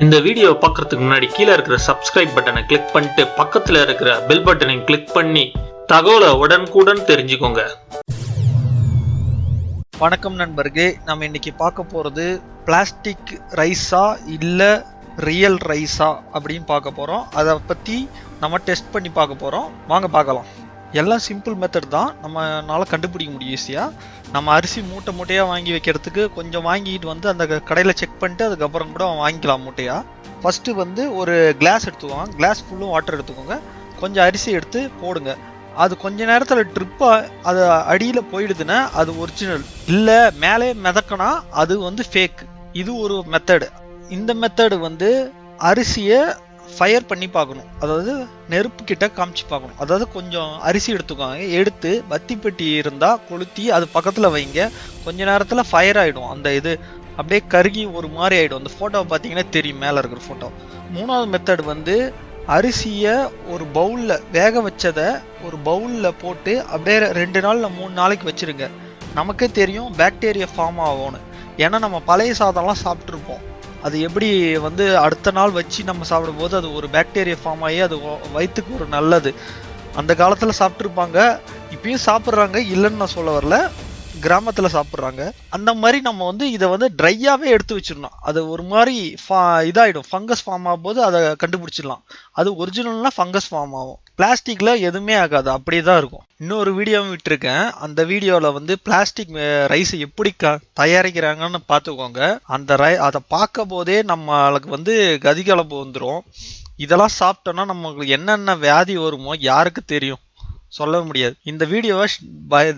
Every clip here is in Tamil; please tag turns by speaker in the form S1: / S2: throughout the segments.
S1: இந்த வீடியோ பார்க்கறதுக்கு முன்னாடி கீழே இருக்கிற சப்ஸ்கிரைப் பட்டனை கிளிக் பண்ணிட்டு பக்கத்துல இருக்கிற பெல் பட்டனை கிளிக் பண்ணி தகவலை உடனுக்குடன் தெரிஞ்சுக்கோங்க.
S2: வணக்கம் நண்பர்களே, நம்ம இன்னைக்கு பார்க்க போறது பிளாஸ்டிக் ரைஸா இல்ல ரியல் ரைஸா அப்படின்னு பார்க்க போறோம். அதை பத்தி நம்ம டெஸ்ட் பண்ணி பார்க்க போறோம். வாங்க பார்க்கலாம். எல்லாம் சிம்பிள் மெத்தட் தான், நம்மளால கண்டுபிடிக்க முடியும் ஈஸியா. நம்ம அரிசி மூட்டை மூட்டையா வாங்கி வைக்கிறதுக்கு கொஞ்சம் வாங்கிட்டு வந்து அந்த கடையில செக் பண்ணிட்டு அதுக்கப்புறம் கூட வாங்கிக்கலாம் மூட்டையா. ஃபர்ஸ்ட் வந்து ஒரு கிளாஸ் எடுத்துக்கோங்க, கிளாஸ் ஃபுல்லும் வாட்டர் எடுத்துக்கோங்க, கொஞ்சம் அரிசி எடுத்து போடுங்க. அது கொஞ்ச நேரத்துல ட்ரிப்பா அது அடியில போயிடுதுன்னா அது ஒரிஜினல், இல்ல மேலே மிதக்கனா அது வந்து ஃபேக். இது ஒரு மெத்தடு. இந்த மெத்தடு வந்து அரிசியை ஃபயர் பண்ணி பார்க்கணும், அதாவது நெருப்பு கிட்ட காமிச்சு பார்க்கணும். அதாவது கொஞ்சம் அரிசி எடுத்துக்கோங்க, எடுத்து பத்தி பெட்டி இருந்தா கொளுத்தி அது பக்கத்துல வைங்க. கொஞ்ச நேரத்துல ஃபயர் ஆயிடும், அந்த இது அப்படியே கருகி ஒரு மாதிரி ஆயிடும். அந்த போட்டோவை பார்த்தீங்கன்னா தெரியும், மேல இருக்கிற போட்டோ. மூணாவது மெத்தட் வந்து அரிசியை ஒரு பவுல்ல வேக வச்சதை ஒரு பவுல்ல போட்டு அப்படியே 2 நாள் 3 நாளைக்கு வச்சிருங்க. நமக்கே தெரியும் பாக்டீரியா ஃபார்ம் ஆகும்னு. ஏன்னா நம்ம பழைய சாதம்லாம் சாப்பிட்ருப்போம், அது எப்படி வந்து அடுத்த நாள் வச்சு நம்ம சாப்பிடும்போது அது ஒரு பாக்டீரியா ஃபார்ம் ஆகி அது வயிற்றுக்கு ஒரு நல்லது. அந்த காலத்தில் சாப்பிட்ருப்பாங்க, இப்பயும் சாப்பிட்றாங்க, இல்லைன்னு நான் சொல்ல வரல, கிராமத்தில் சாப்பிட்றாங்க. அந்த மாதிரி நம்ம வந்து இதை வந்து ட்ரையாகவே எடுத்து வச்சிடணும். அது ஒரு மாதிரி இதாகிடும், ஃபங்கஸ் ஃபார்ம் ஆகும்போது அதை கண்டுபிடிச்சிடலாம். அது ஒரிஜினல்னா ஃபங்கஸ் ஃபார்ம் ஆகும். பிளாஸ்டிக்ல எதுவுமே ஆகாது, அப்படியே தான் இருக்கும். இன்னொரு வீடியோவும் விட்டுருக்கேன், அந்த வீடியோவில் வந்து பிளாஸ்டிக் ரைஸ் எப்படி தயாரிக்கிறாங்கன்னு பார்த்துக்கோங்க. அந்த அதை பார்க்க போதே நம்மளுக்கு வந்து கதிகலப்பு வந்துடும். இதெல்லாம் சாப்பிட்டோன்னா நமக்கு என்னென்ன வியாதி வருமோ யாருக்கு தெரியும், சொல்ல முடியாது. இந்த வீடியோவை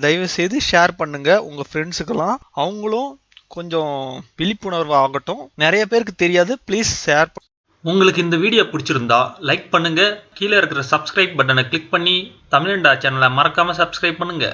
S2: தயவு செய்து ஷேர் பண்ணுங்க உங்க ஃப்ரெண்ட்ஸுக்கெல்லாம், அவங்களும் கொஞ்சம் விழிப்புணர்வு ஆகட்டும். நிறைய பேருக்கு தெரியாது, ப்ளீஸ் ஷேர்.
S1: உங்களுக்கு இந்த வீடியோ பிடிச்சிருந்தா லைக் பண்ணுங்க, கீழே இருக்கிற சப்ஸ்கிரைப் பட்டனை கிளிக் பண்ணி தமிழண்டா சேனலை மறக்காம சப்ஸ்கிரைப் பண்ணுங்க.